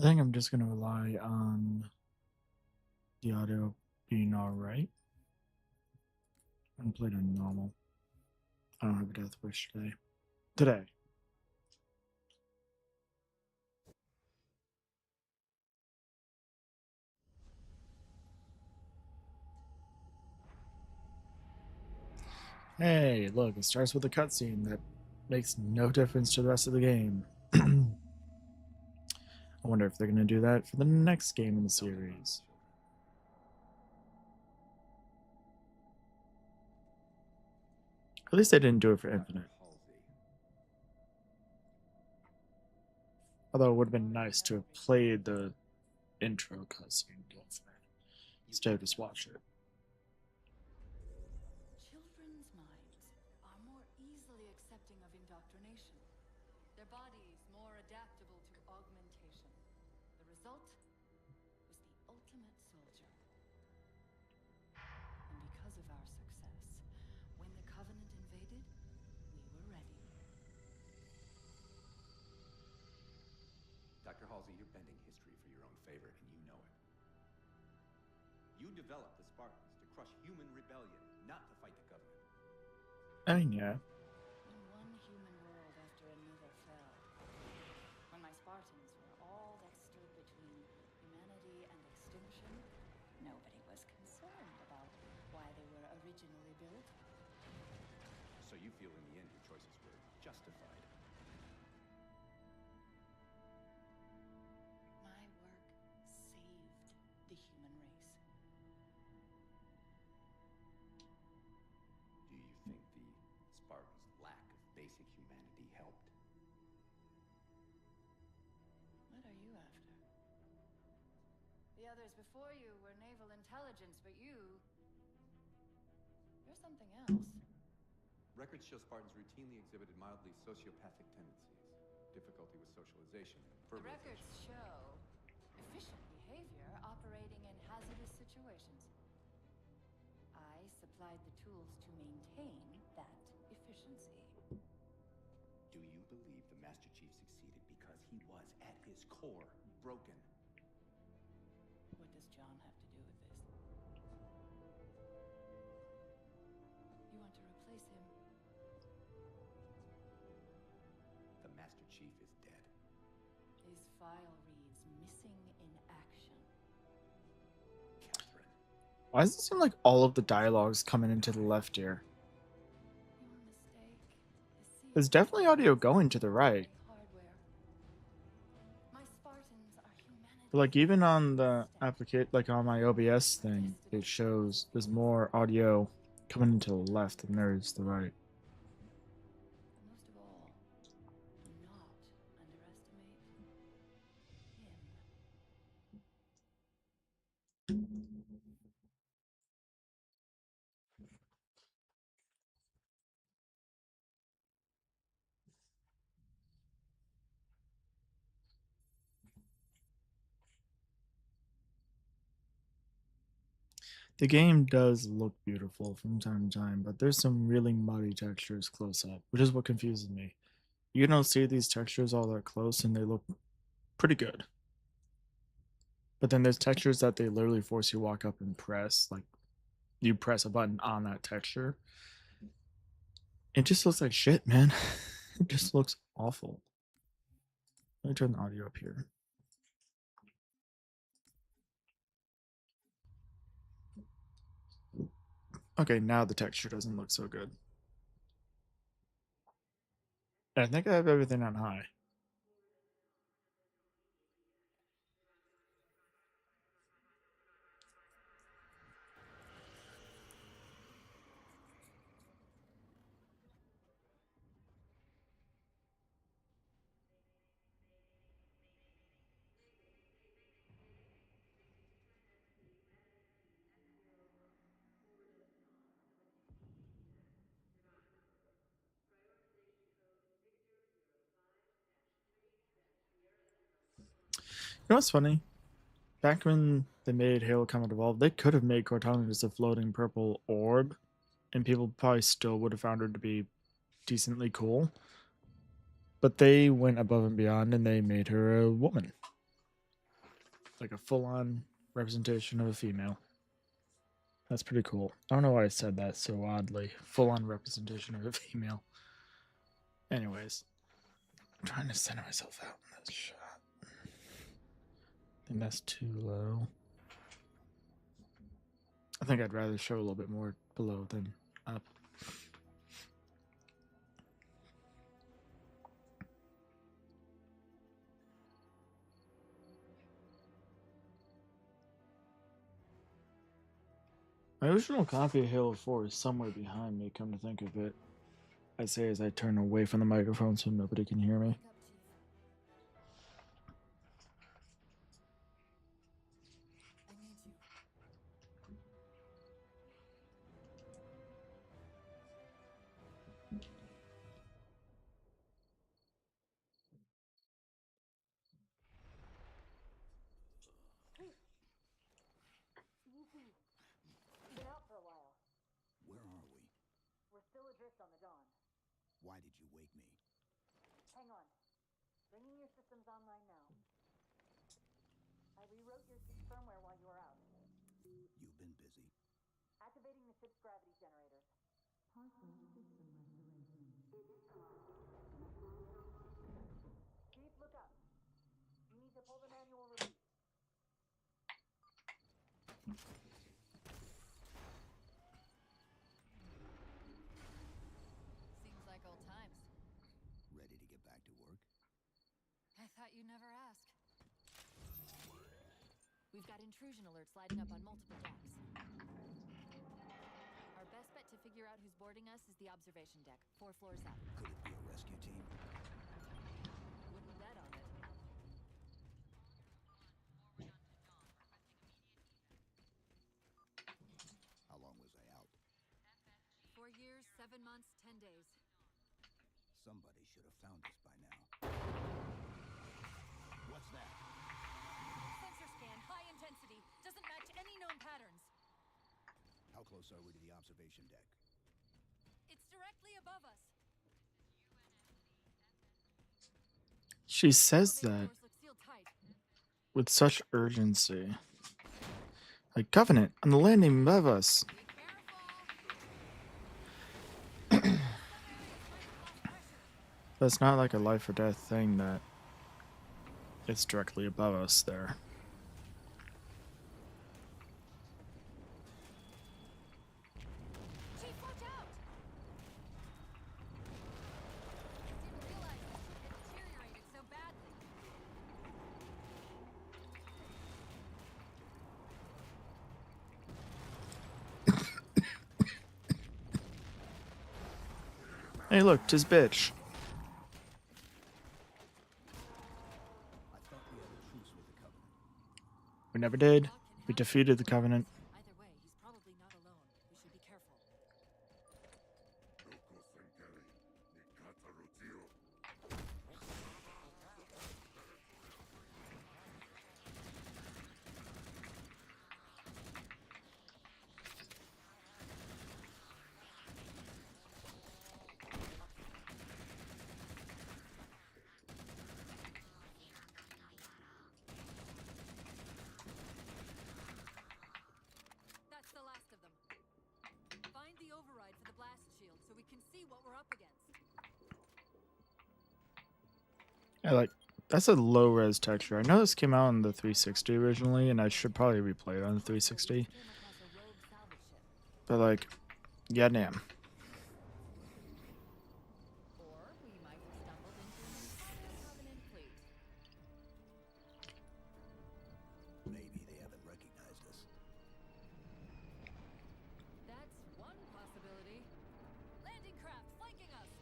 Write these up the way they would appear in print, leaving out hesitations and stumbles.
I think I'm just going to rely on the audio being alright and play it on normal. I don't have a death wish today. Hey, look, it starts with a cutscene that makes no difference to the rest of the game. I wonder if they're going to do that for the next game in the series. At least they didn't do it for Infinite. Although it would have been nice to have played the intro cutscene instead of just watch it. Children's minds are more easily accepting of indoctrination. Their bodies more adaptable to augmentation. The result was the ultimate soldier. And because of our success, when the Covenant invaded, we were ready. Dr. Halsey, you're bending history for your own favor, and you know it. You developed the Spartans to crush human rebellion, not to fight the Covenant. I mean, yeah. When one human world after another fell, when my Spartans were all that stood between humanity and extinction, nobody was concerned about why they were originally built. So you feel in the end your choices were justified. My work saved the human race. Do you think the Spartans' lack of basic humanity helped? What are you after? The others before you were naval intelligence, but you're something else. Records show Spartans routinely exhibited mildly sociopathic tendencies, difficulty with socialization, and The verbalization. records show efficient behavior operating in hazardous situations. I supplied the tools to maintain that efficiency. Do you believe the Master Chief succeeded because he was, at his core, broken? What does John have to do with this? You want to replace him? The Master Chief is dead. His file reads missing in action. Catherine. Why does it seem like all of the dialogue's coming into the left ear? Your mistake is seeing There's definitely audio going to the right. hardware. My Spartans are humanity. But like even on the applicate, like on my OBS thing, it shows there's more audio coming into the left than there is the right. But most of all, do not underestimate him. The game does look beautiful from time to time, but there's some really muddy textures close up, which is what confuses me. You don't see these textures all that close and they look pretty good. But then there's textures that they literally force you to walk up and press, like you press a button on that texture. It just looks like shit, man. It just looks awful. Let me turn the audio up here. Okay, now the texture doesn't look so good. I think I have everything on high. You know what's funny? Back when they made Halo Combat Evolved, they could have made Cortana just a floating purple orb, and people probably still would have found her to be decently cool. But they went above and beyond and they made her a woman. like a full-on representation of a female. That's pretty cool. I don't know why I said that so oddly. Full-on representation of a female. Anyways, I'm trying to center myself out in this shot. I think that's too low. I think I'd rather show a little bit more below than up. My original copy of Halo 4 is somewhere behind me, come to think of it. I say as I turn away from the microphone so nobody can hear me. Wake up, Chief. I need you. Been out for a while. Where are we? We're still adrift on the Dawn. Why did you wake me? Hang on. Bringing your systems online now. I rewrote your ship's firmware while you were out. You've been busy. Activating the ship's gravity generators. Chief, look up. You need to pull the manual release. Seems like old times. Ready to get back to work? I thought you'd never ask. We've got intrusion alerts lighting up on multiple decks. Our best bet to figure out who's boarding us is the observation deck, 4 floors up. Could it be a rescue team? Wouldn't bet on it. How long was I out? 4 years, 7 months, 10 days. Somebody should have found us by now. What's that? Sensor scan, high intensity. Doesn't match any known patterns. How close are we to the observation deck? It's directly above us. She says Elevator that doors look sealed tight. with such urgency. Like, Covenant, on the landing above us. Be careful. That's not like a life or death thing that it's directly above us there. Chief, watch out! Didn't realize the ship had deteriorated so badly. Hey look, 'tis bitch. I thought we had a truce with the Covenant. We never did. We defeated the Covenant. Either way, he's probably not alone. We should be careful. That's the last of them. Find the override for the blast shield so we can see what we're up against. I like, that's a low res texture. I know this came out on the 360 originally, and I should probably replay it on the 360. Came across a rogue salvage ship. But like, yeah, damn. Or we might have stumbled into an entire Covenant fleet. Maybe they haven't recognized us. That's one possibility. Landing craft flanking us.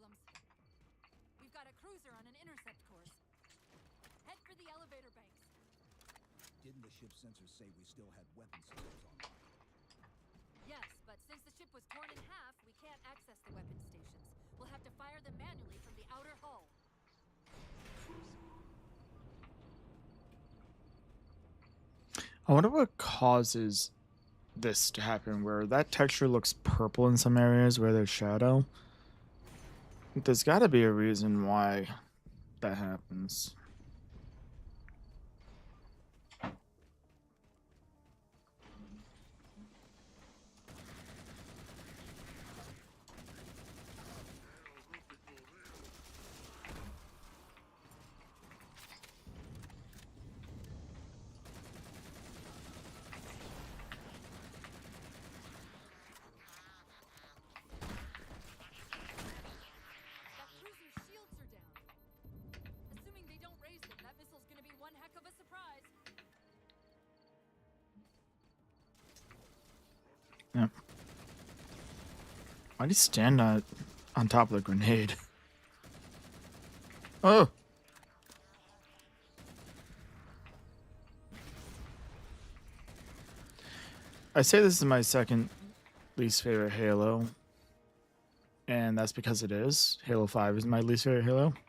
problems. We've got a cruiser on an intercept course. Head for the elevator banks. Didn't the ship's sensors say we still had weapon systems online? Yes, but since the ship was torn in half, we can't access the weapon stations. We'll have to fire them manually from the outer hull. I wonder what causes this to happen, where that texture looks purple in some areas where there's shadow. There's got to be a reason why that happens. That cruiser's shields are down. Assuming they don't raise them, that missile's gonna be one heck of a surprise. Yep. Why'd he stand on top of the grenade? Oh! I say this is my second least favorite Halo, and that's because it is. Halo 5 is my least favorite Halo. These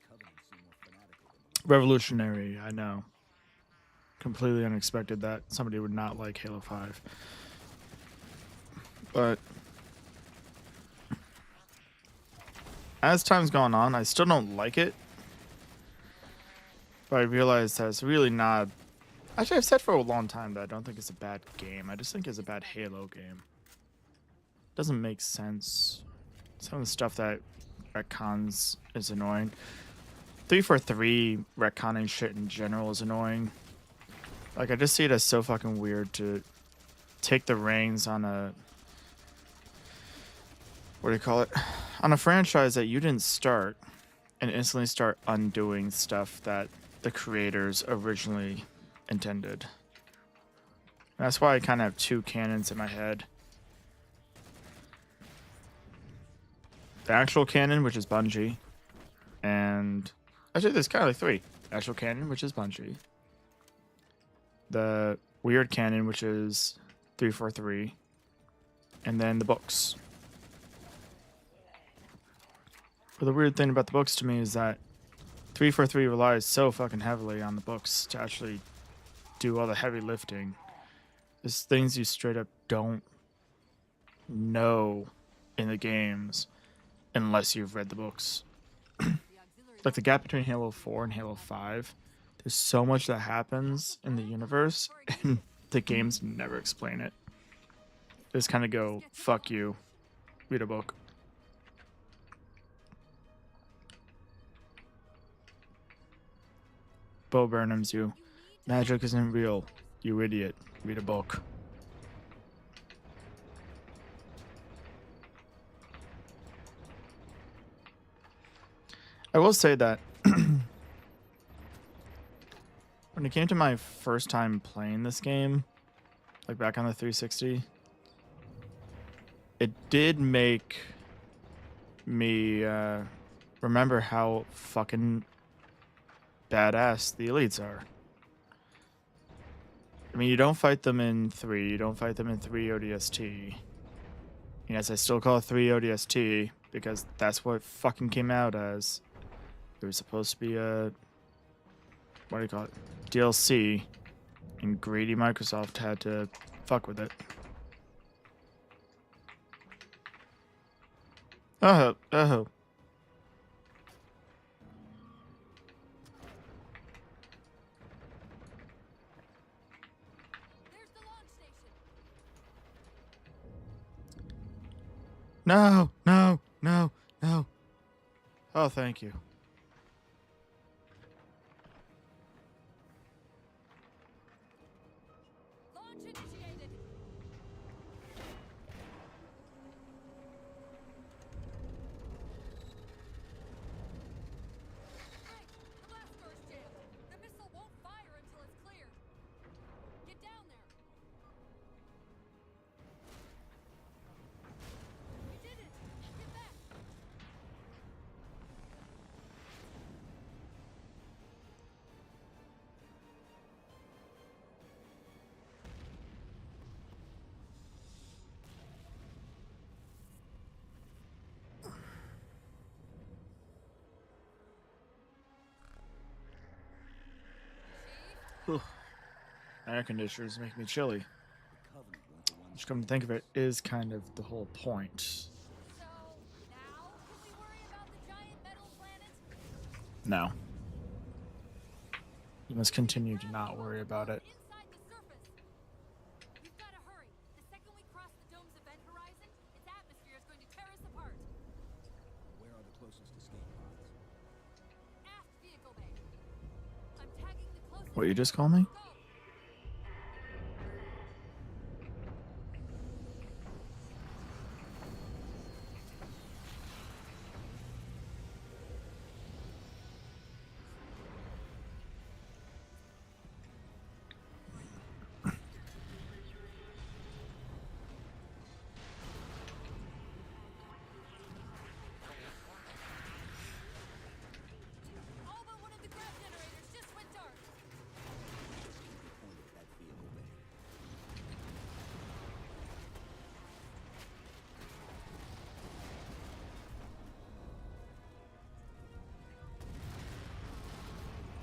Covenants seem more fanatical than Revolutionary, I know. Completely unexpected that somebody would not like Halo 5. But as time's gone on, I still don't like it. But I realized that it's really not... Actually, I've said for a long time that I don't think it's a bad game. I just think it's a bad Halo game. Doesn't make sense. Some of the stuff that retcons is annoying. 343 retconning shit in general is annoying. Like, I just see it as so fucking weird to take the reins on a... What do you call it? On a franchise that you didn't start and instantly start undoing stuff that the creators originally intended. And that's why I kind of have two canons in my head. The actual canon, which is Bungie, and actually there's kind of like three. Actual canon, which is Bungie. The weird canon, which is 343, and then the books. But the weird thing about the books to me is that 343 relies so fucking heavily on the books to actually do all the heavy lifting. There's things you straight up don't know in the games unless you've read the books. Like the gap between Halo 4 and Halo 5, there's so much that happens in the universe and the games never explain it. They just kind of go, fuck you, read a book. Bo Burnham's you. Magic isn't real, you idiot. Read a book. I will say that when it came to my first time playing this game, like back on the 360, it did make me remember how fucking badass the elites are. I mean, you don't fight them in 3, you don't fight them in 3 ODST. Yes, I still call it 3 ODST because that's what it fucking came out as. It was supposed to be a... What do you call it? DLC. And greedy Microsoft had to fuck with it. Oh, oh. There's the launch station. No, no, no, no. Oh, thank you. Launch initiated. Frank, the blast door's jammed. The missile won't fire until it's cleared. Get down there. We did it. Get back. Ugh. Air conditioners make me chilly. The Covenant weren't the ones. Which, come to think of it, is kind of the whole point. So now can we worry about the giant metal planet? No. You must continue to not worry about it. Inside the surface. We've got to hurry. The second we cross the dome's event horizon, its atmosphere is going to tear us apart. Where are the closest escape pods? Aft vehicle bay. I'm tagging the closest. What you just call me? Go. All but one of the grav generators just went dark. Point at that vehicle bay.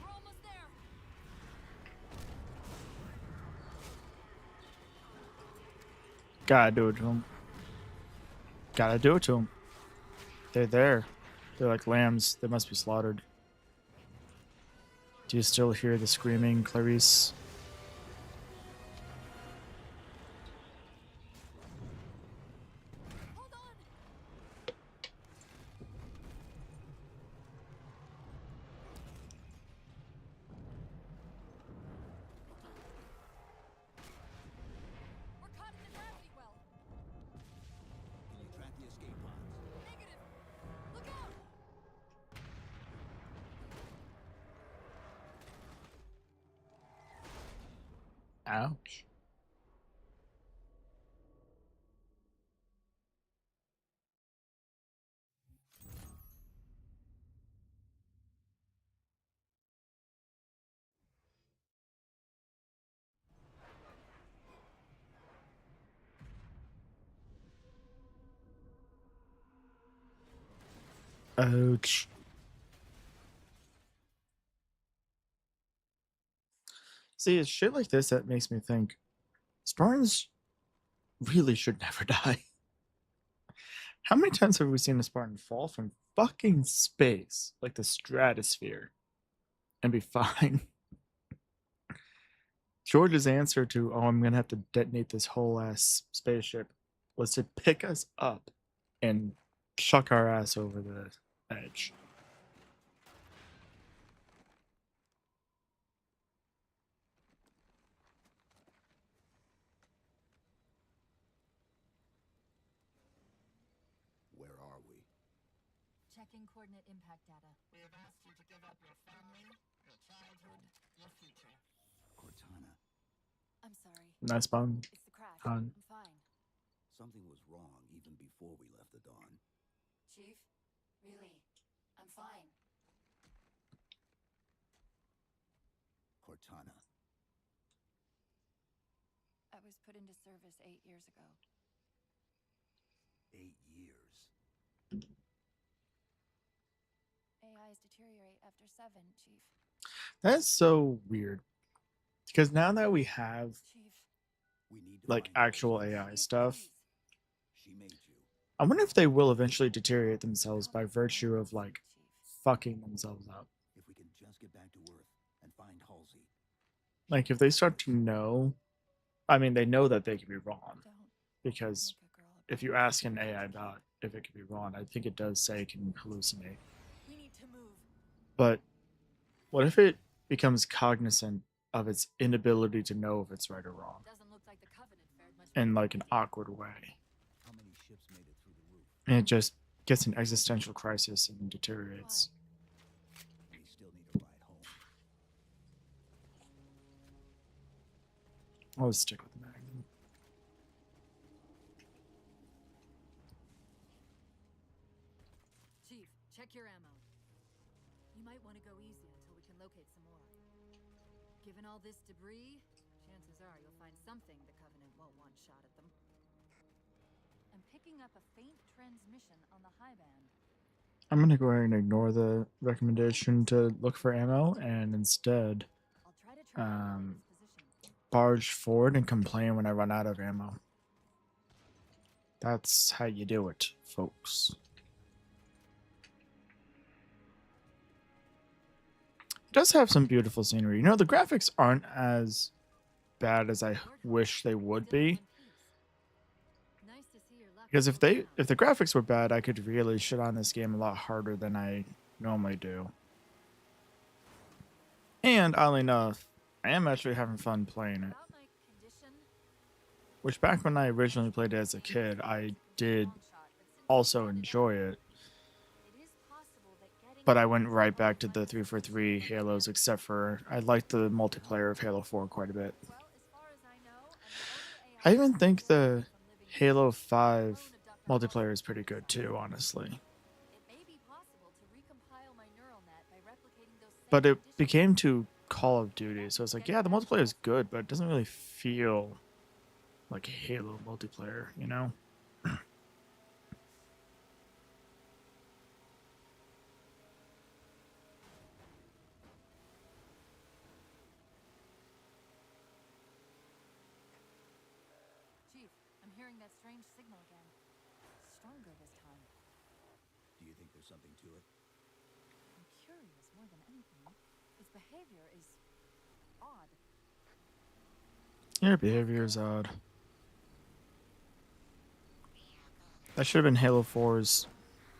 We're almost there. Gotta do it to them. Gotta do it to them. They're there. They're like lambs. They must be slaughtered. Do you still hear the screaming, Clarice? Hold on. We're caught in the gravity well. Can you track the escape pods? Negative. Look out. Ouch. Ouch. See, it's shit like this that makes me think Spartans really should never die. How many times have we seen a Spartan fall from fucking space, like the stratosphere, and be fine? George's answer to, oh, I'm gonna have to detonate this whole ass spaceship, was to pick us up and chuck our ass over the edge. Where are we? Checking coordinate impact data. We have asked you to give up your family, your childhood, your future. Cortana. I'm sorry. Nice bun. It's the crash. Han. I'm fine. Something was wrong even before we left the Dawn. Chief, really, I'm fine. Cortana. I was put into service 8 years ago. 8 years. AIs deteriorate after 7, Chief. That's so weird. Because now that we have Chief, We need to like find actual Halsey. AI stuff, She made you. I wonder if they will eventually deteriorate themselves by virtue of like Chief. fucking themselves up. If we can just get back to Earth and find Halsey. Like if they start to know, I mean, they know that they could be wrong Don't because make a girl if you ask an AI about if it could be wrong, I think it does say it can hallucinate. We need to move. But what if it becomes cognizant of its inability to know if it's right or wrong Doesn't look like the Covenant fared much in better. like an awkward way? How many ships made it through the roof? And it just gets an existential crisis and deteriorates. We still need a ride home. I'll just stick with the Magnum. Chief, check your ammo. You might want to go easy until we can locate some more. Given all this debris, chances are you'll find something the Covenant won't want shot at them. I'm picking up a faint transmission on the high band. I'm gonna go ahead and ignore the recommendation to look for ammo and instead I'll try to barge forward and complain when I run out of ammo. That's how you do it, folks. It does have some beautiful scenery. You know, the graphics aren't as bad as I wish they would be. Because if the graphics were bad, I could really shit on this game a lot harder than I normally do. And oddly enough, I am actually having fun playing it. Which back when I originally played it as a kid, I did also enjoy it. But I went right back to the 343 Halos, except for I liked the multiplayer of Halo 4 quite a bit. I even think the Halo 5 multiplayer is pretty good too, honestly. But it became too Call of Duty, so it's like, yeah, the multiplayer is good, but it doesn't really feel like Halo multiplayer, you know? Chief, I'm hearing that strange signal again. Stronger this time. Do you think there's something to it? I'm curious more than anything. Its behavior is odd. Your behavior is odd. That should have been Halo 4's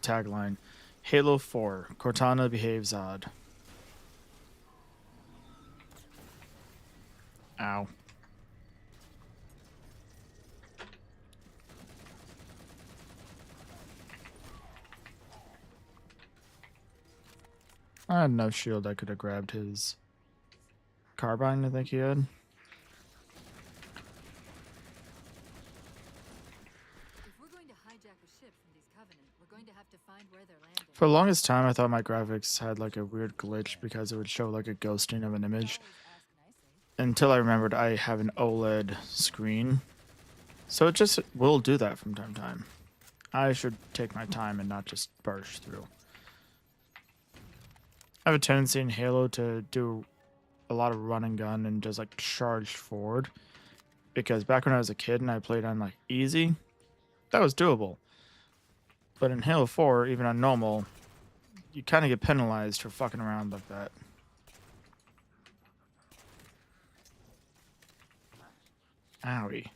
tagline. Halo 4, Cortana behaves odd. Ow. I had no shield. I could have grabbed his carbine, I think he had. If we're going to hijack a ship from these Covenant, we're going to have to find where they're landing. For the longest time, I thought my graphics had like a weird glitch because it would show like a ghosting of an image. Until I remembered I have an OLED screen. So it just will do that from time to time. I should take my time and not just burst through. I have a tendency in Halo to do a lot of run and gun and just like charge forward. Because back when I was a kid and I played on like easy, that was doable. But in Halo 4, even on normal, you kind of get penalized for fucking around like that. Owie.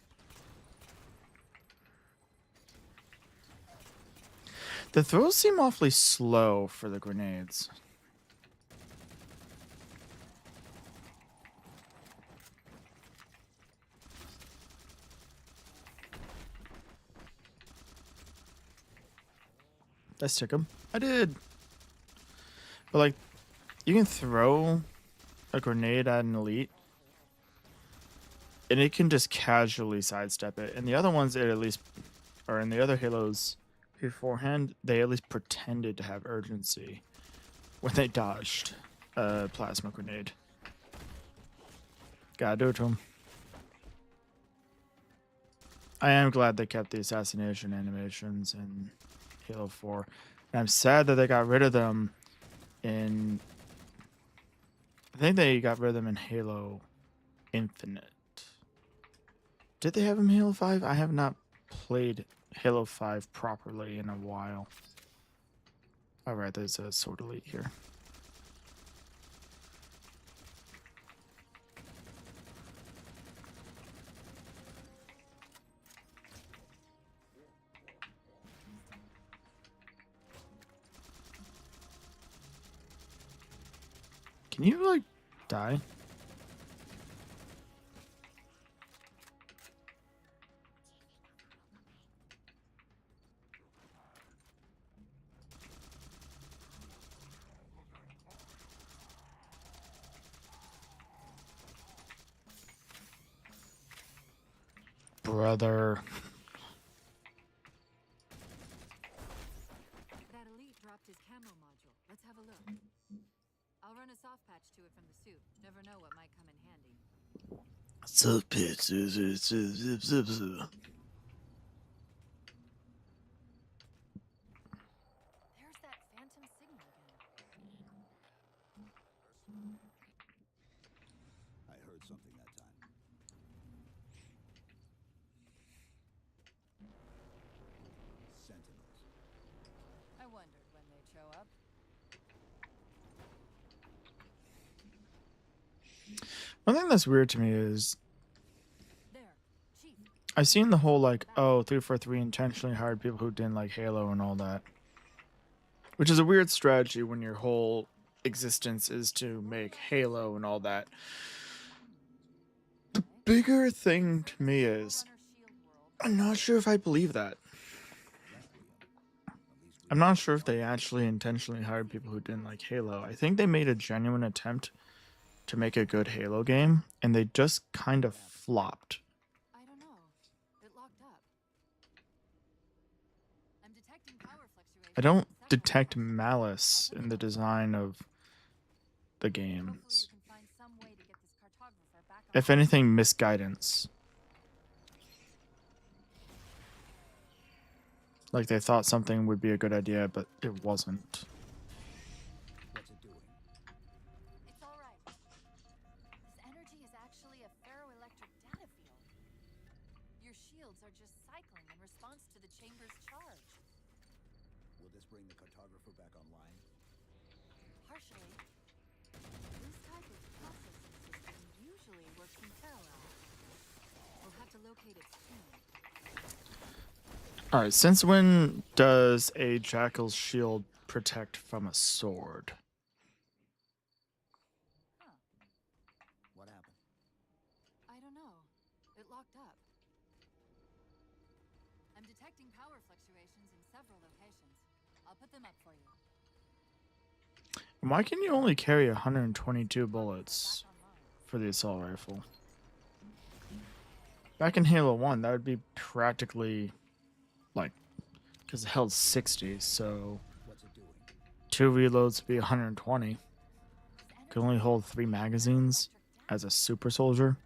The throws seem awfully slow for the grenades. I stick him. I did. But like, you can throw a grenade at an elite, and it can just casually sidestep it. And the other ones, it at least, or in the other Halos beforehand, they at least pretended to have urgency when they dodged a plasma grenade. Gotta do it to him. I am glad they kept the assassination animations in Halo 4. And I'm sad that they got rid of them in... I think they got rid of them in Halo Infinite. Did they have them in Halo 5? I have not played Halo 5 properly in a while. Alright, there's a sword elite here. Can you, like, die? Brother. That elite dropped his camo module. Let's have a look. I'll run a soft patch to it from the suit. Never know what might come in handy. Soft patch. There's that phantom signal again. I One thing that's weird to me is There, Chief. I've seen the whole like, oh, 343 intentionally hired people who didn't like Halo and all that, which is a weird strategy when your whole existence is to make Halo and all that. The bigger thing to me is I'm not sure if I believe that. I'm not sure if they actually intentionally hired people who didn't like Halo. I think they made a genuine attempt to make a good Halo game, and they just kind of flopped. I don't know. It locked up. I'm detecting power fluctuations. I don't in several detect locations. malice in the design of the games. Hopefully we can find some way to get this cartographer back on. If anything, misguidance. Like they thought something would be a good idea, but it wasn't. What's it doing? It's all right. This energy is actually a ferroelectric data field. Your shields are just cycling in response to the chamber's charge. Will this bring the cartographer back online? Partially. This type of processing system usually works in parallel. We'll have to locate it soon. Alright, since when does a Jackal's shield protect from a sword? What happened? I don't know. It locked up. I'm detecting power fluctuations in several locations. I'll put them up for you. Why can you only carry 122 bullets for the assault rifle? Back in Halo 1, that would be practically like, because it held 60, so What's it doing? 2 reloads would be 120. Could only hold 3 magazines as a super soldier.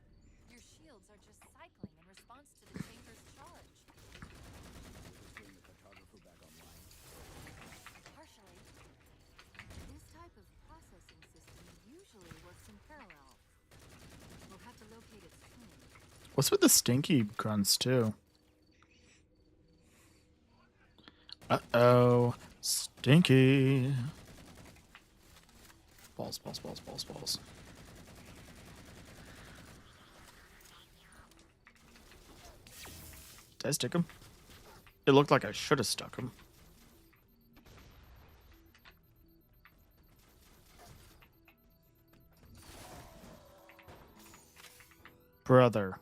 Your shields are just cycling in response to the chamber's charge. Will this bring the cartographer back online? Partially. This type of processing system usually works in parallel. We'll have to locate it soon. What's with the stinky grunts, too? Uh-oh. Stinky. Balls, balls, balls, balls, balls. Did I stick him? It looked like I should have stuck him. Brother.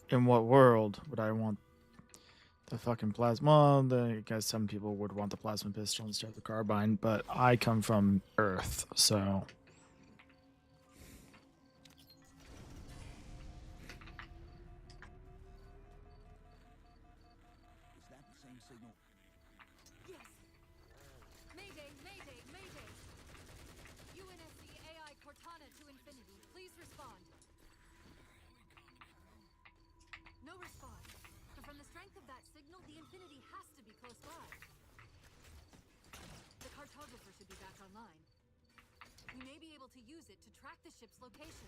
In what world would I want the fucking plasma? Well, I guess some people would want the plasma pistol instead of the carbine, but I come from Earth, so... Is that the same signal? Yes! Mayday, mayday, mayday! UNSC AI Cortana to Infinity, please respond. No response. But from the strength of that signal, the Infinity has to be close by. The cartographer should be back online. We may be able to use it to track the ship's location.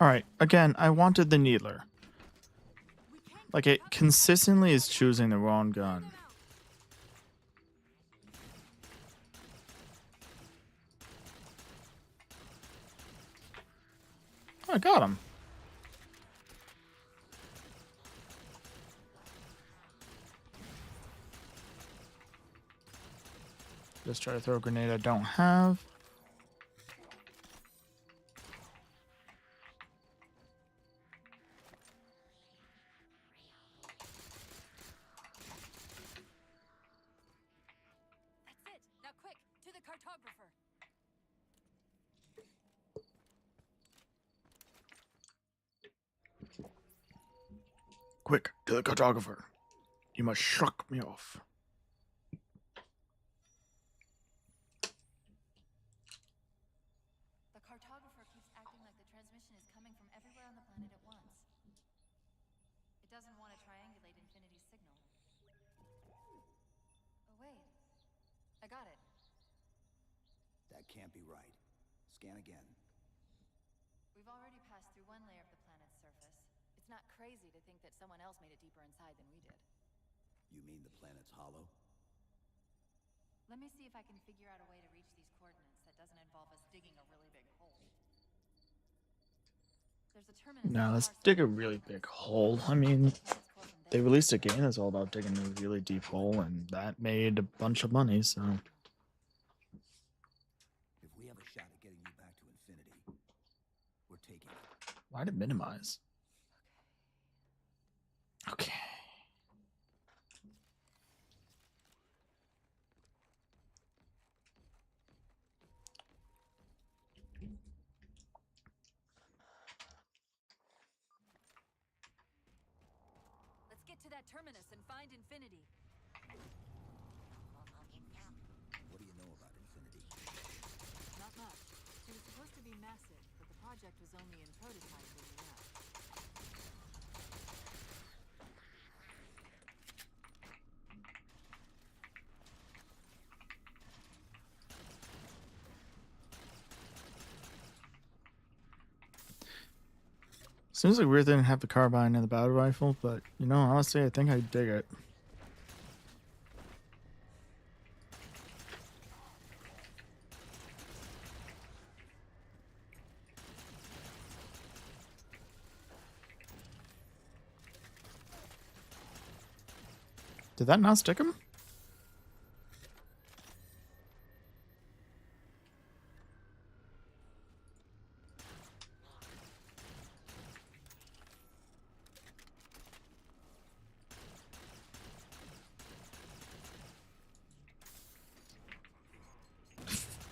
Alright, again, I wanted the Needler. We can't Like, keep it up. consistently is choosing the wrong gun. I got him. Just try to throw a grenade I don't have. That's it. Now quick, to the cartographer. Quick, to the cartographer. You must shrug me off. The cartographer keeps acting like the transmission is coming from everywhere on the planet at once. It doesn't want to triangulate Infinity's signal. Oh, wait. I got it. That can't be right. Scan again. We've already passed through one layer of the planet's surface. It's not crazy to think that someone else made it deeper inside than we did. You mean the planet's hollow? Let me see if I can figure out a way to reach these coordinates that doesn't involve us digging a really big hole. There's a terminus. Now let's dig a really big hole. I mean, they released a game that's all about digging a really deep hole, and that made a bunch of money, so. If we have a shot at getting you back to infinity, we're taking it. Why did minimize? Okay. Let's get to that terminus and find infinity. What do you know about infinity? Not much. It was supposed to be massive, but the project was only in prototype when we left. Seems like weird they didn't have the carbine and the battle rifle, but you know, honestly, I think I dig it. Did that not stick him?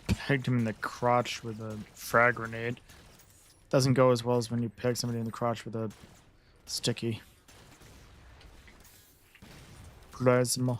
Pegged him in the crotch with a frag grenade. Doesn't go as well as when you peg somebody in the crotch with a sticky plasma.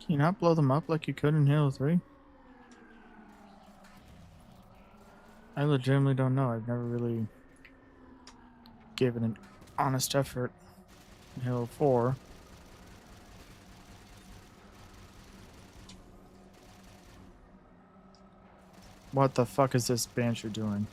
Can you not blow them up like you could in Halo 3? I legitimately don't know. I've never really given an honest effort in Halo 4. What the fuck is this Banshee doing?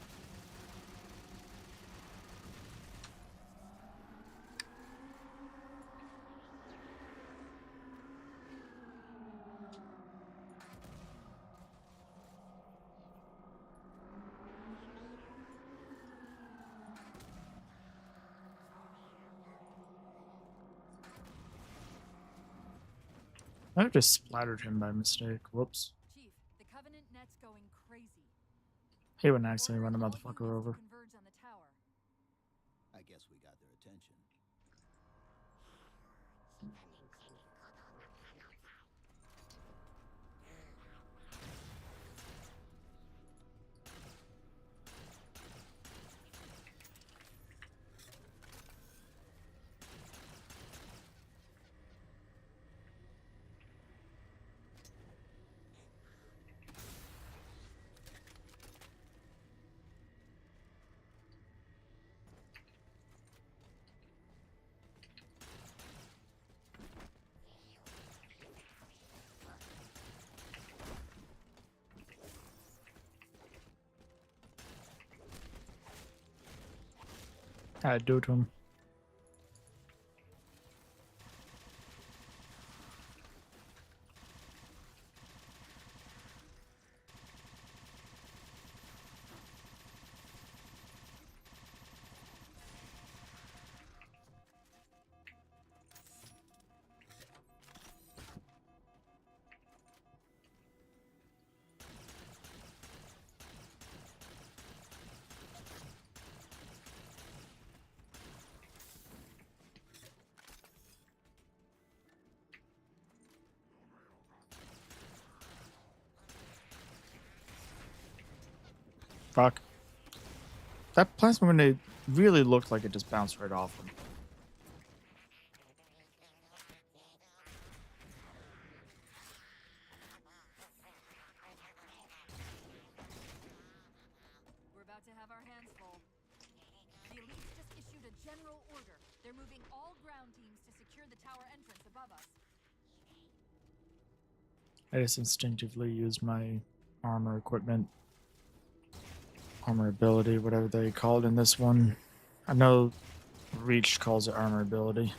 I just splattered him by mistake. Whoops. Chief, the Covenant net's going crazy. Hate when I accidentally run a Order all motherfucker units to over. converge on the tower. I guess we got their attention. I'd do it to him. Fuck. That plasma grenade really looked like it just bounced right off him. We're about to have our hands full. The elites just issued a general order. They're moving all ground teams to secure the tower entrance above us. I just instinctively used my armor equipment, armor ability, whatever they call it in this one. I know Reach calls it armor ability.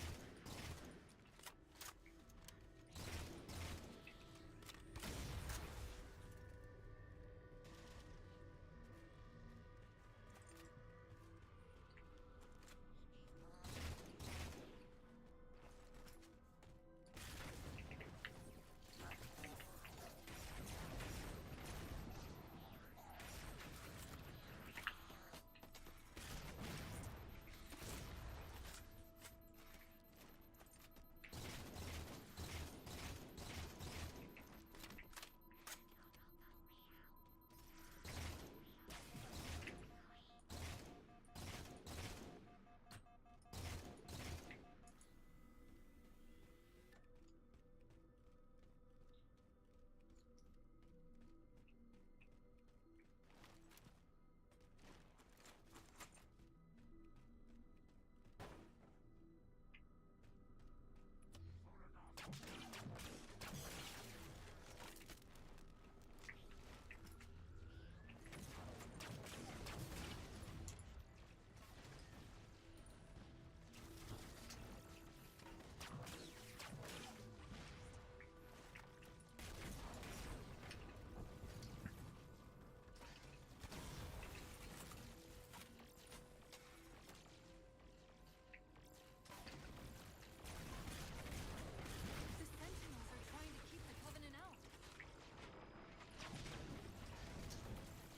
The Sentinels are trying to keep the Covenant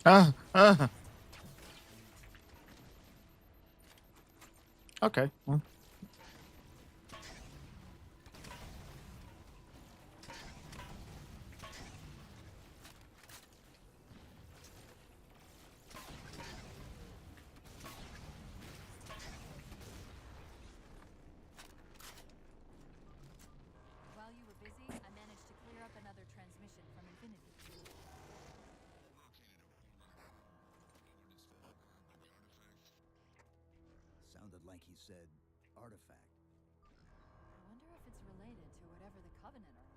out. Okay. Well. While you were busy, I managed to clear up another transmission from Infinity. Sounded like he said artifact. I wonder if it's related to whatever the Covenant are.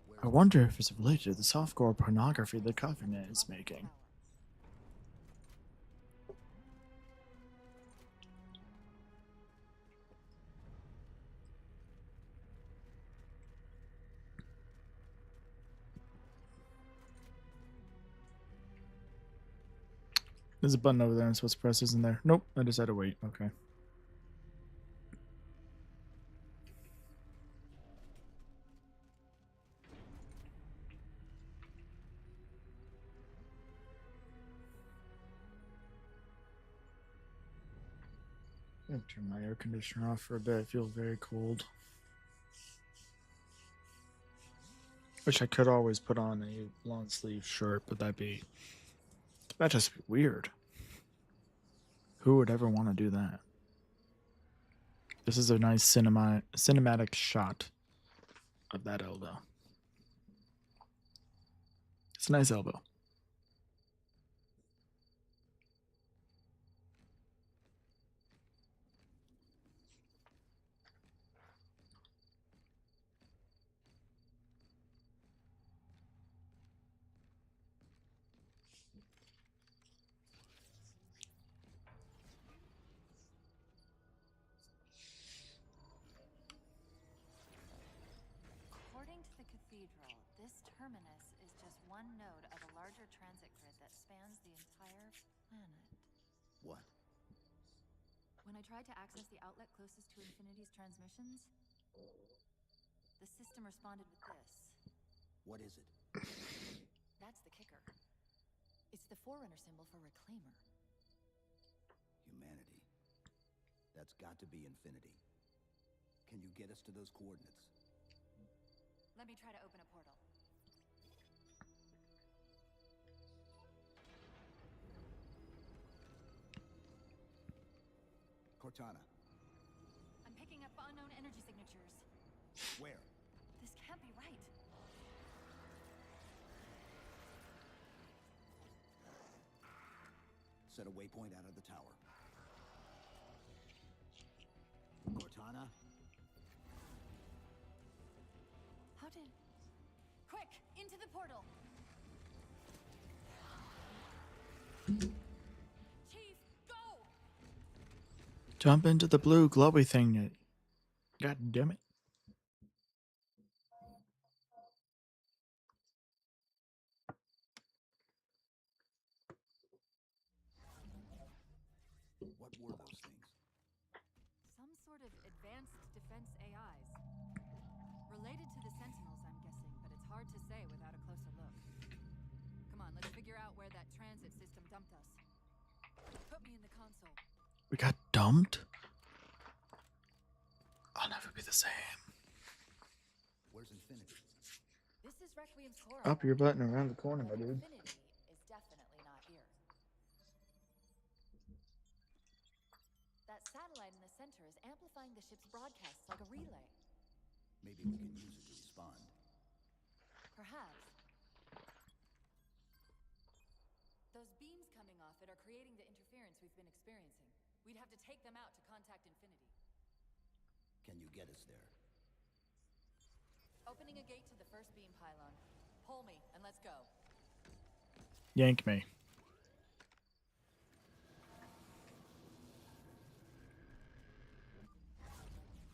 Where I wonder if it's related to the softcore pornography the Covenant is Up at the making. tower. There's a button over there I'm supposed to press, isn't there? Nope, I just had to wait. Okay. I'm gonna turn my air conditioner off for a bit. I feel very cold. Wish I could always put on a long sleeve shirt, but that'd just be weird. Who would ever want to do that? This is a nice cinematic shot of that elbow. It's a nice elbow. According to the cathedral, this terminus is just one node of a larger transit grid that spans the entire planet. What? When I tried to access the outlet closest to Infinity's transmissions, the system responded with this. What is it? That's the kicker. It's the Forerunner symbol for Reclaimer. Humanity. That's got to be Infinity. Can you get us to those coordinates? Let me try to open a portal. Cortana, I'm picking up unknown energy signatures. where? This can't be right. Set a waypoint out of the tower. Cortana, How did... Quick! Into the portal! Chief, go! Jump into the blue glowy thing. God damn it. what were those things? Some sort of advanced defense AIs. Related to the Sentinels, I'm guessing, but it's hard to say without a closer look. Come on, let's figure out where that transit system dumped us. Put me in the console. We got dumped? I'll never be the same. Where's Infinity? This is Requiem's core. Up your button around the corner, my dude. Infinity is definitely not here. That satellite in the center is amplifying the ship's broadcasts like a relay. Maybe we can use it to respond. Perhaps. Those beams coming off it are creating the interference we've been experiencing. We'd have to take them out to contact Infinity. Can you get us there? Opening a gate to the first beam pylon. Pull me, and let's go. Yank me.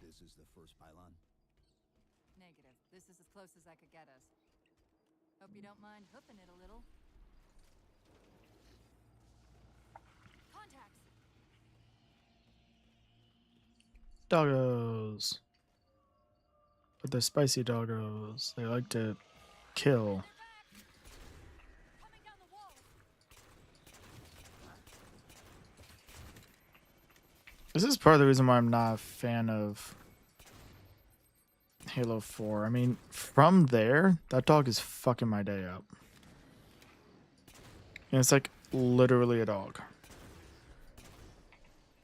This is the first pylon. Negative. This is as close as I could get us. Hope you don't mind hoofing it a little. Contacts! Doggos. But they're spicy doggos. They like to kill. Coming down the wall! This is part of the reason why I'm not a fan of Halo 4. I mean, from there, that dog is fucking my day up. And it's like literally a dog.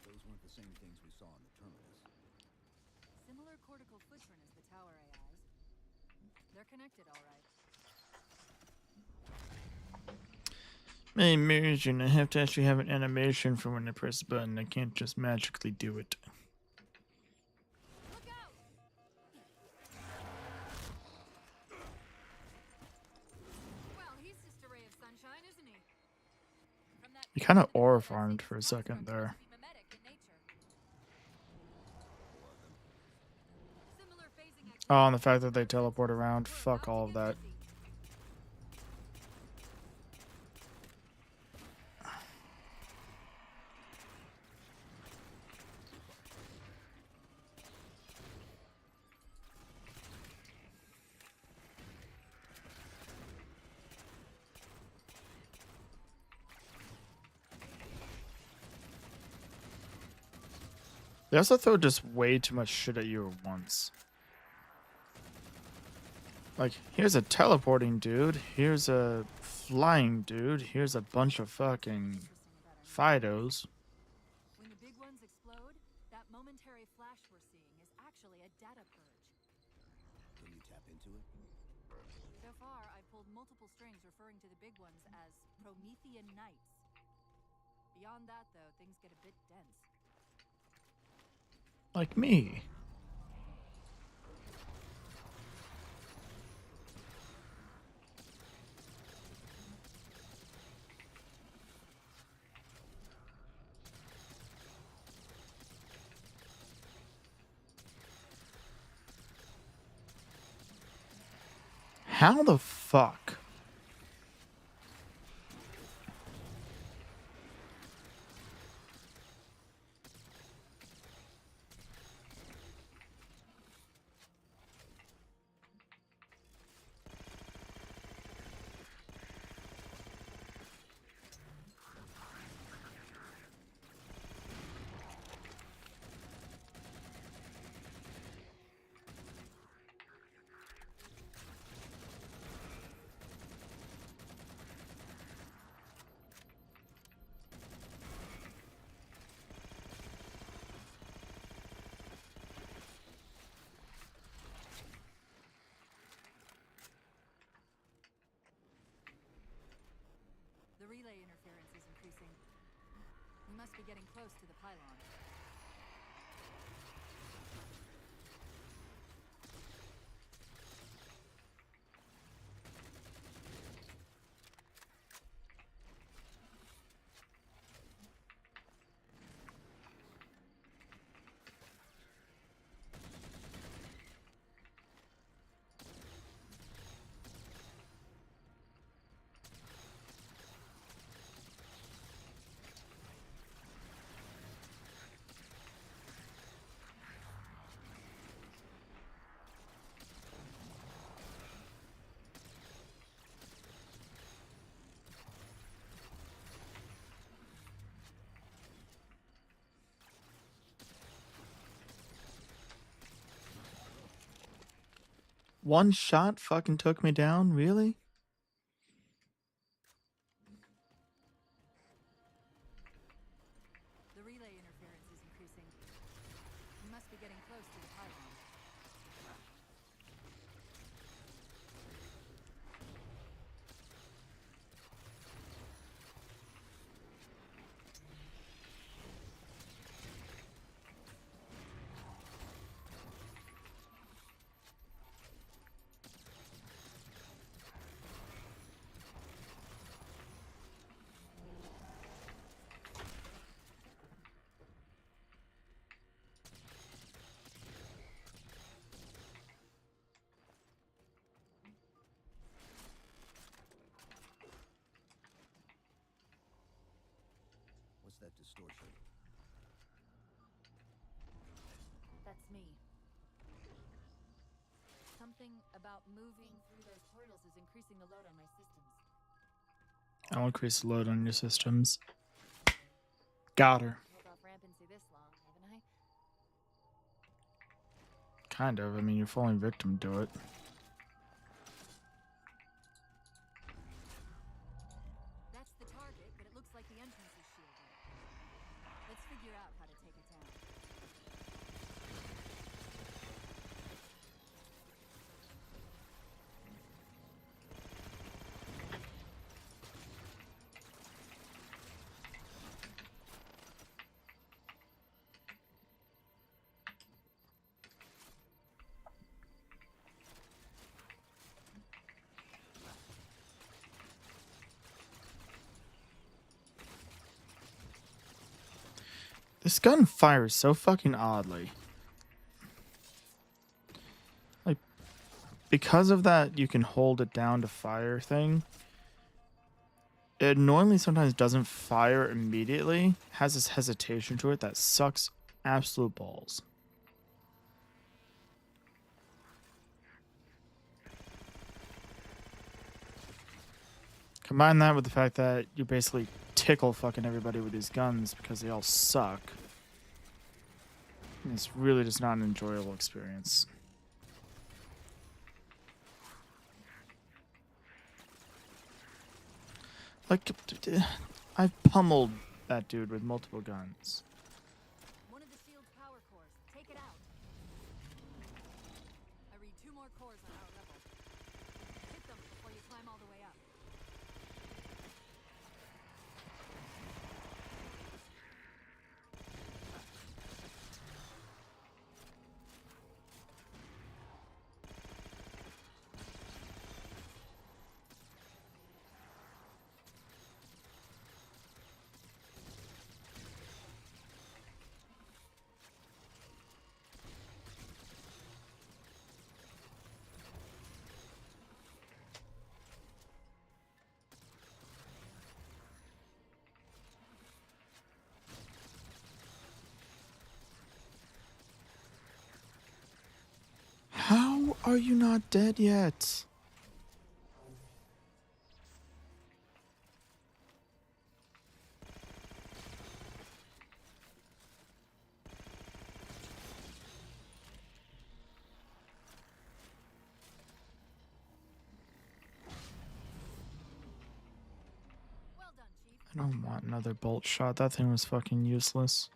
Those weren't the same things we saw in the terminus. Similar cortical footprint as the tower AIs. They're connected, all right. My immersion, I have to actually have an animation for when I press a button. I can't just magically do it. Look out! Well, he's just a ray of sunshine, isn't he? From that You kind of beam, aura that farmed seems for a construct second must there. be mimetic in nature. Similar phasing activity. Oh, and the fact that they teleport around. Fuck all of that. They also throw just way too much shit at you at once. Like, here's a teleporting dude, here's a flying dude, here's a bunch of fucking Fidos. When the big ones explode, that momentary flash we're seeing is actually a data purge. Can you tap into it? So far, I've pulled multiple strings referring to the big ones as Promethean Knights. Beyond that, though, things get a bit dense. Like me. How the fuck? increasing. We must be getting close to the pylon. One shot fucking took me down, really? The relay interference is increasing. We must be getting close to the pylon. What's that distortion? That's me. Something about moving through those portals is increasing the load on my systems. I'll increase the load on your systems. Got her. Held off rampancy this long, haven't I? Kind of. I mean, you're falling victim to it. That's the target, but it looks like the entrance is shielded. Let's figure out how to take it down. This gun fires so fucking oddly. Like, because of that, you can hold it down to fire thing. It normally sometimes doesn't fire immediately. Has this hesitation to it that sucks absolute balls. Combine that with the fact that you basically tickle fucking everybody with these guns because they all suck. And it's really just not an enjoyable experience. Like, I've pummeled that dude with multiple guns. One of the shield's power cores. Take it out. I read 2 more cores on our level. Hit them before you climb all the way up. How are you not dead yet? Well done, Chief. I don't want another bolt shot. That thing was fucking useless.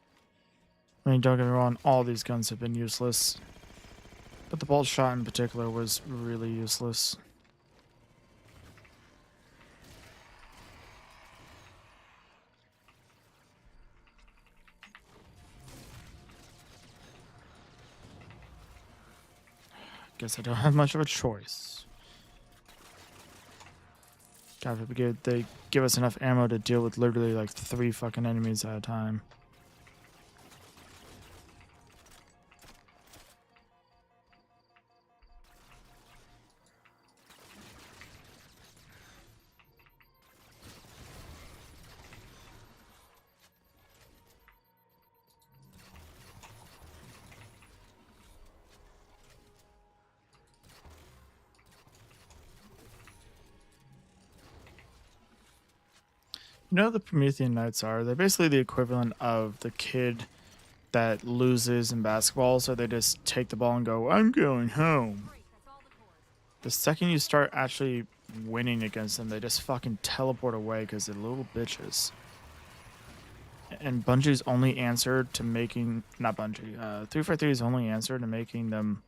I mean, don't get me wrong, all these guns have been useless. But the bolt shot in particular was really useless. Guess I don't have much of a choice. God forbid they give us enough ammo to deal with literally like 3 fucking enemies at a time. You know what the Promethean Knights are? They're basically the equivalent of the kid that loses in basketball, so they just take the ball and go, I'm going home. The second you start actually winning against them, they just fucking teleport away because they're little bitches. And Bungie's only answer to making, not Bungie, 343's only answer to making them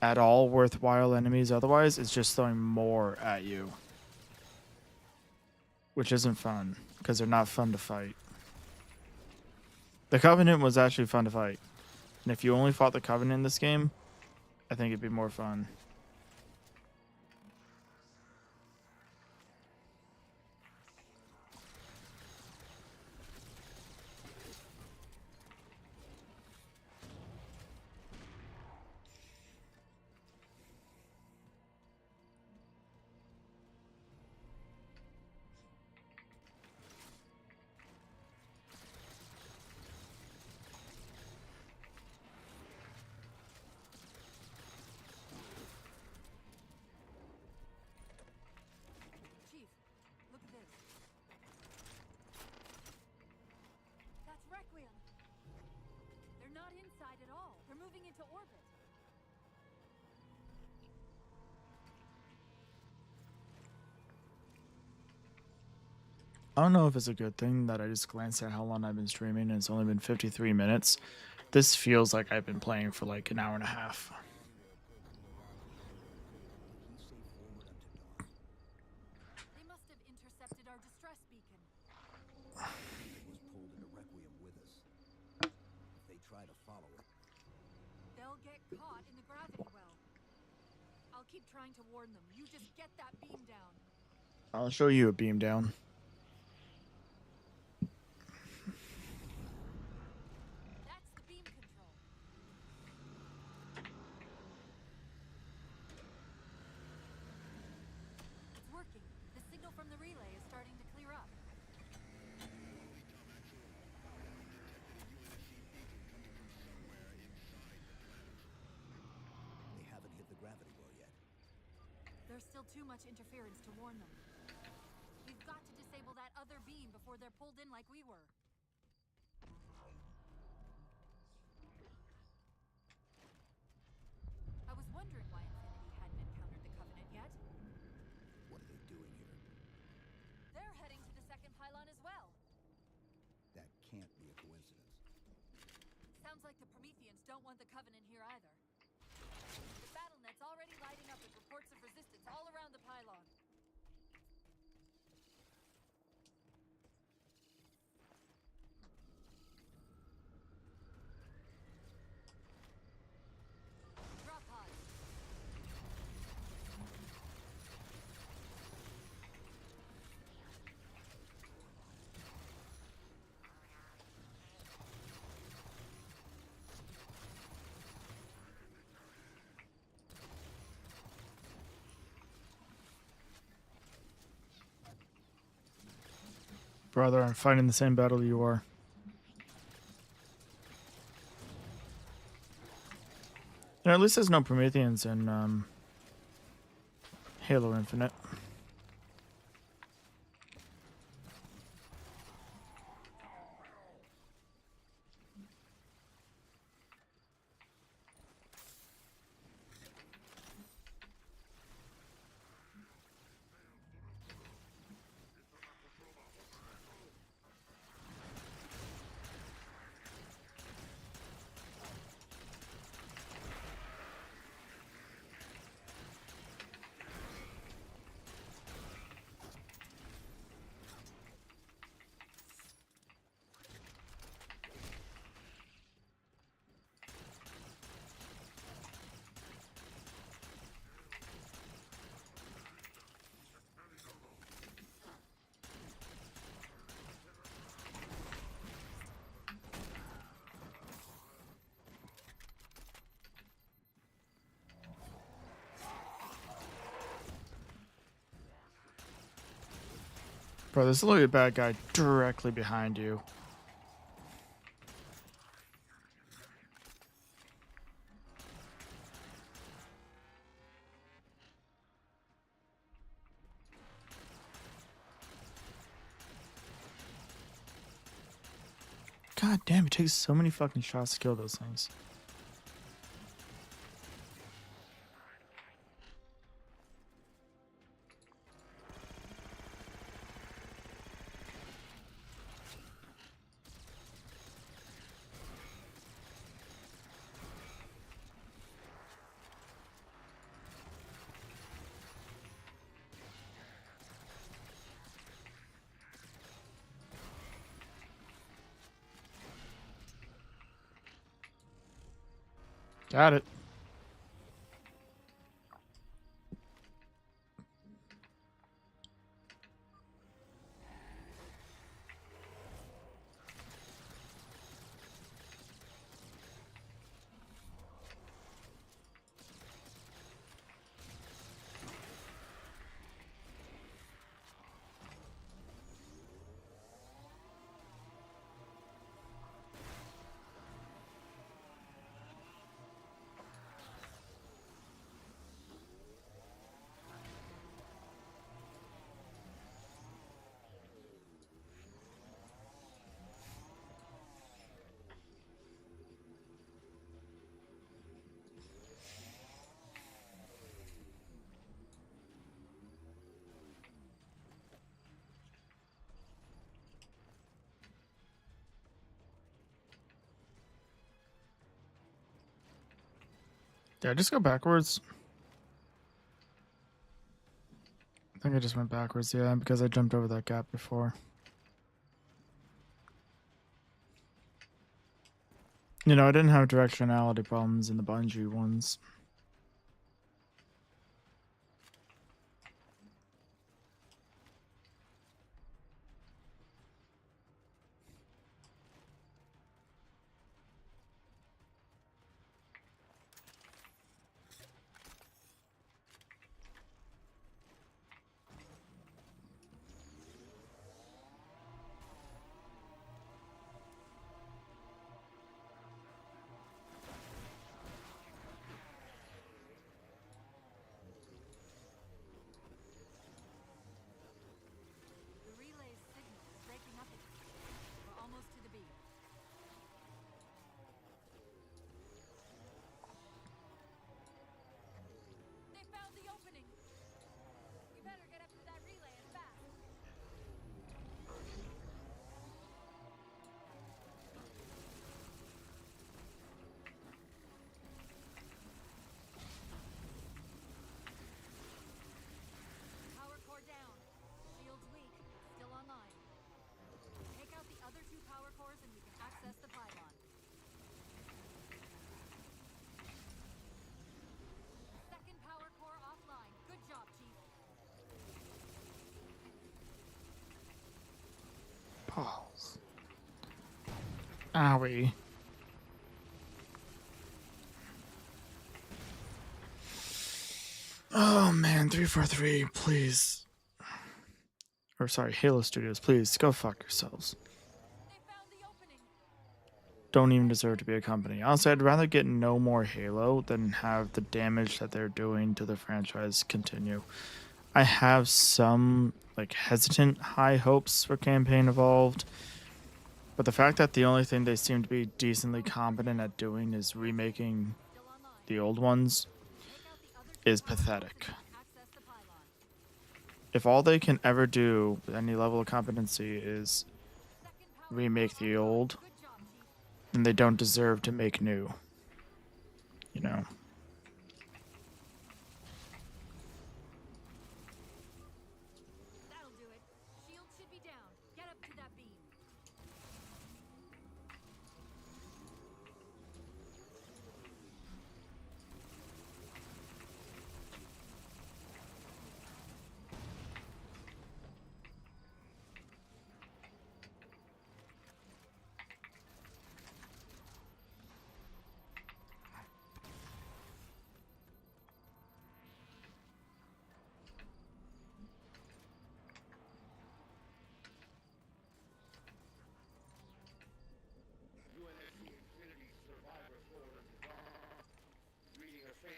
at all worthwhile enemies otherwise is just throwing more at you. Which isn't fun, because they're not fun to fight. The Covenant was actually fun to fight. And if you only fought the Covenant in this game, I think it'd be more fun. Chief, look at this. That's Requiem. They're not inside at all. They're moving into orbit. I don't know if it's a good thing that I just glanced at how long I've been streaming and it's only been 53 minutes. This feels like I've been playing for like an hour and a half. They must have intercepted our distress beacon. It was pulled into Requiem with us. If they try to follow it, They'll get caught in the gravity well. I'll keep trying to warn them. You just get that beam down. I'll show you a beam down. That's the beam control. It's working. The signal from the relay is starting to clear up. they haven't hit the gravity well yet. There's still too much interference to warn them. We've got to disable that other beam before they're pulled in like we were. I was wondering why Infinity hadn't encountered the Covenant yet. What are they doing here? They're heading to the second pylon as well. That can't be a coincidence. Sounds like the Prometheans don't want the Covenant here either. The BattleNet's already lighting up with reports of resistance all around the pylon. Drop pod. Brother, I'm fighting the same battle you are. You know, at least there's no Prometheans in Halo Infinite. Bro, there's literally a bad guy directly behind you. God damn, it takes so many fucking shots to kill those things. Got it. Did I just go backwards? I think I just went backwards, yeah, because I jumped over that gap before. You know, I didn't have directionality problems in the Bungie ones. The relay's signal is breaking up again. We're almost to the beam. They found the opening. We better get up to that relay and fast. Power core down. Shield's weak. Still online. Take out the other two power cores and we can access the pylon. Second power core offline. Good job, Chief. Balls. Owie. Oh man, 343, please. Or sorry, Halo Studios, please go fuck yourselves. They found the opening. Don't even deserve to be a company. Honestly, I'd rather get no more Halo than have the damage that they're doing to the franchise continue. I have some like hesitant high hopes for Campaign Evolved, but the fact that the only thing they seem to be decently competent at doing is remaking Still online. the old ones Take out the other two is power cores pathetic. and we can access the pylon. If all they can ever do with any level of competency is Second power remake core the offline. old, Good job, Chief. then they don't deserve to make new. You know? That'll do it. Shield should be down. Get up to that beam.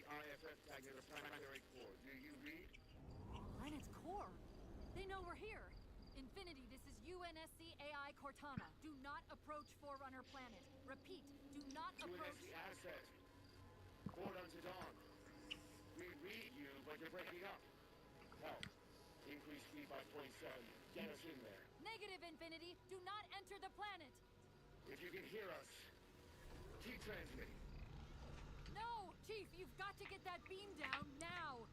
ISS tag near the planetary core. Do you read? Planet's core? They know we're here. Infinity, this is UNSC AI Cortana. Do not approach Forerunner planet. Repeat, do not approach. UNSC asset. Port unto dawn. We read you, but you're breaking up. Help. Increase speed by 27. Get us in there. Negative, Infinity. Do not enter the planet. If you can hear us, keep transmitting. No, Chief, you've got to get that beam down now.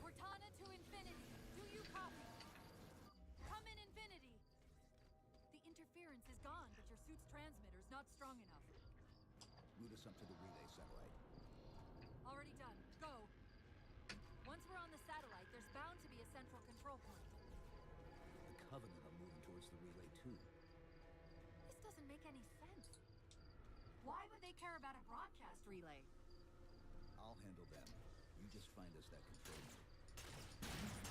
Cortana to Infinity. Do you copy? Come in, Infinity. The interference is gone, but your suit's transmitter's not strong enough. Route us up to the relay satellite. Already done. Go. Once we're on the satellite, there's bound to be a central control point. The Covenant are moving towards the relay too. This doesn't make any sense. Why would they care about a broadcast relay? I'll handle them. You just find us that control room.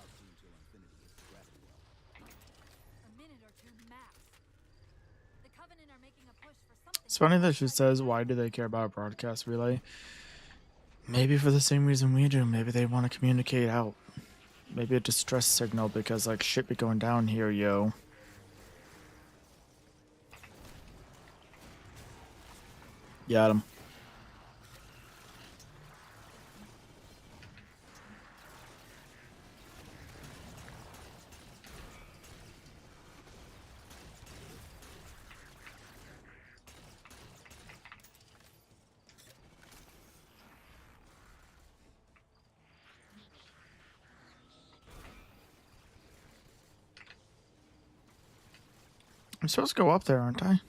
I'll see until Infinity hits the gravity well. A minute or two max. The Covenant are making a push for something. It's funny that she says, why do they care about a broadcast relay? Maybe for the same reason we do. Maybe they want to communicate out. Maybe a distress signal because, like, shit be going down here, yo. Got him. I'm supposed to go up there, aren't I?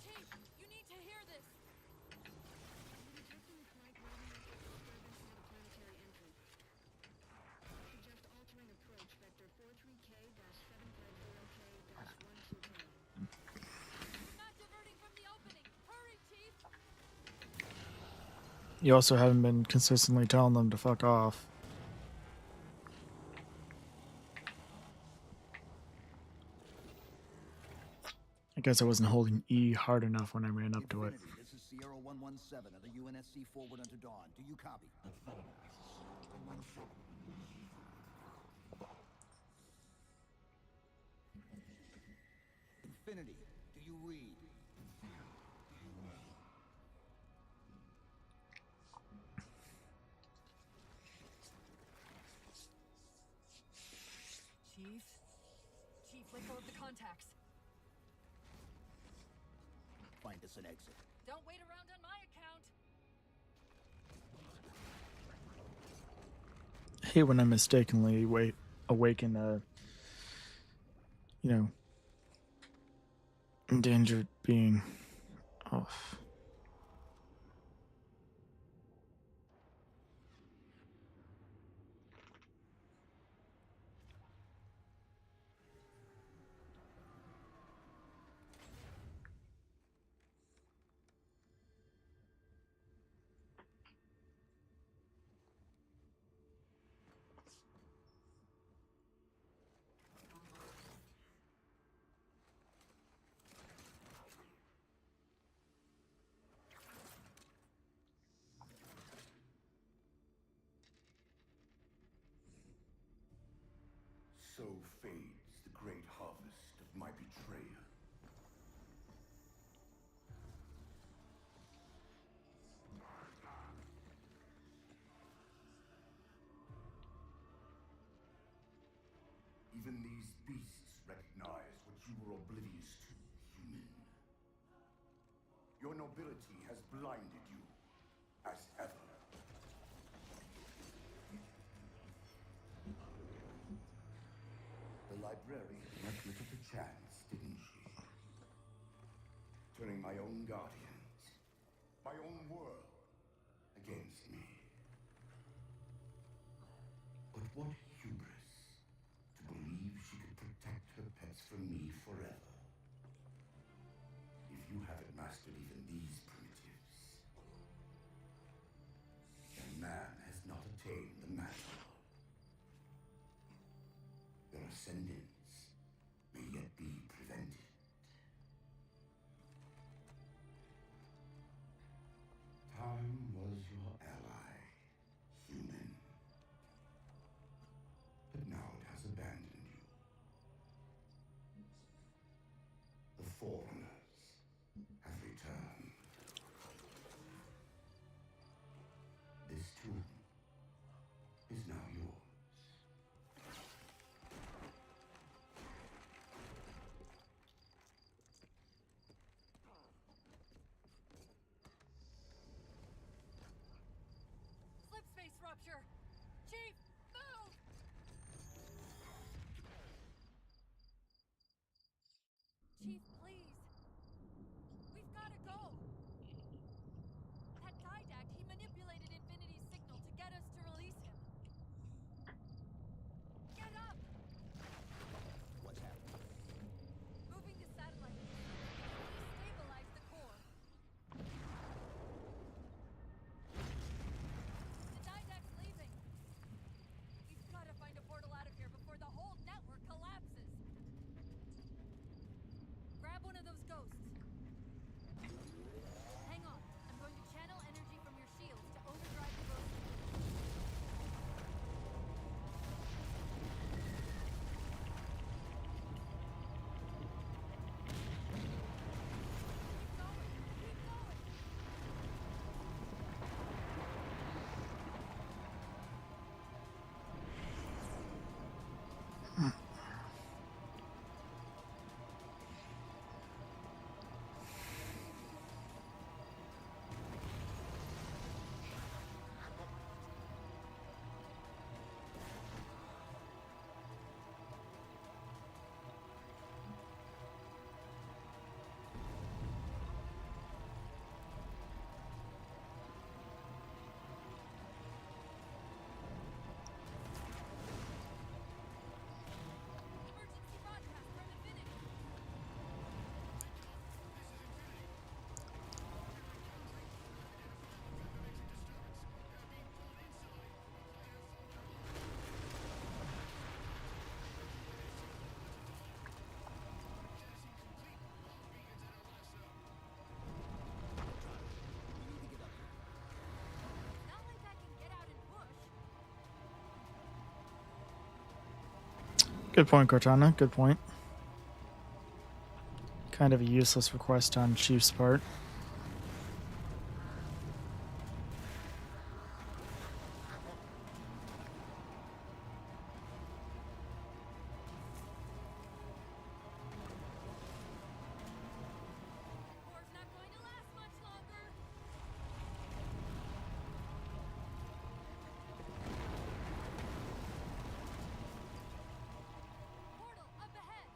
Chief, you need to hear this. Detecting a slight radiant disturbance near the planetary entry. Suggest altering approach vector 43K-750K-120. Not diverting from the opening. Hurry, Chief. You also haven't been consistently telling them to fuck off. I guess I wasn't holding E hard enough when I ran up to it. Infinity, this is Sierra 117 of the UNSC forward unto dawn. Do you copy? Infinity, do you read? Chief? Chief, let go of the contacts. Find us an exit. Don't wait around on my account. I hate when I mistakenly awaken a, you know, endangered being. Off. So fades the great harvest of my betrayer. even these beasts recognize what you were oblivious to, human. Your nobility has blinded you, as ever. The librarian left little to chance, didn't she? Turning my own guardians, my own world, against me. But what hubris to believe she could protect her pets from me forever. If you haven't mastered even these primitives, then man has not attained the mantle. Their ascendance may yet be prevented. Time was your ally, human. But now it has abandoned you. The Forerunners have returned. This tomb is now yours. Slip space rupture! Chief, move! Chief, please. We've gotta go. That Didact, he manipulated Infinity's signal to get us to release him. Get up! What's happening? Moving the satellite. Destabilize the core. The Didact's leaving. We've gotta find a portal out of here before the whole network collapses. Grab one of those ghosts. Hang on. I'm going to channel energy from your shields to overdrive the ghost. Keep going. Keep going. Emergency broadcast from Infinity. We need to get up here. Not like I can get out and push. Good point, Cortana. Good point. Kind of a useless request on Chief's part. War's not going to last much longer. Portal up ahead.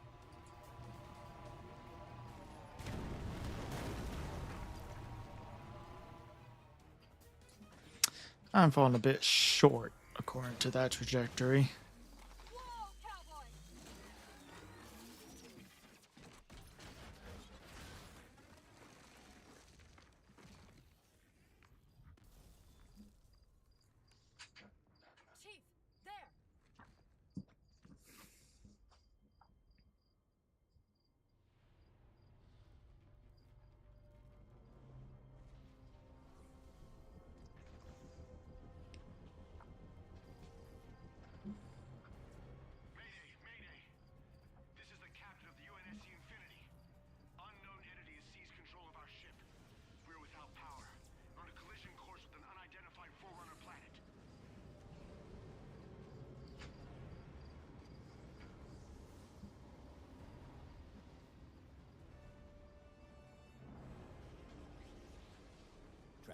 I'm falling a bit short according to that trajectory. Whoa, cowboy! Chief, there!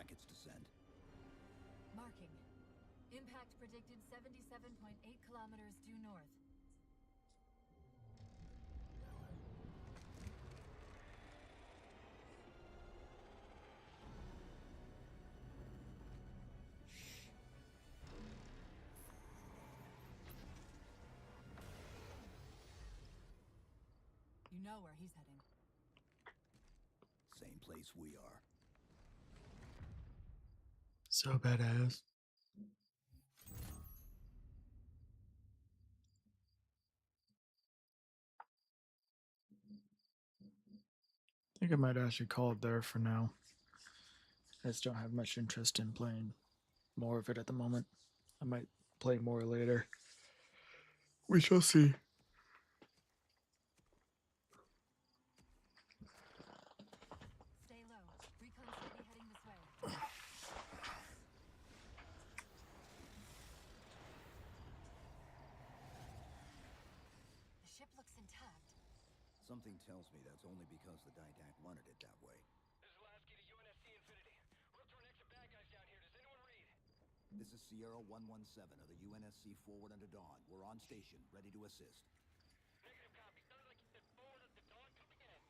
track its descent. Marking. Impact predicted 77.8 kilometers due north. You know where he's heading. Same place we are. So badass. I think I might actually call it there for now. I just don't have much interest in playing more of it at the moment. I might play more later. We shall see. Stay low. Recon's maybe heading this way. The ship looks intact. Something tells me that's only because the Didact wanted it that way. This is Lasky to UNSC Infinity. We're up to our next bad guys down here. Does anyone read? This is Sierra 117 of the UNSC Forward Unto Dawn. We're on station, ready to assist. Negative copy. Sounded like you said forward at the dawn coming in.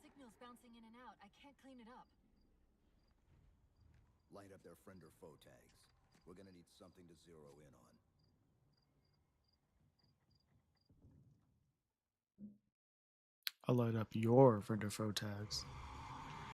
Signal's bouncing in and out. I can't clean it up. Light up their friend or foe tags. We're gonna need something to zero in on. I'll light up your friend or foe tags.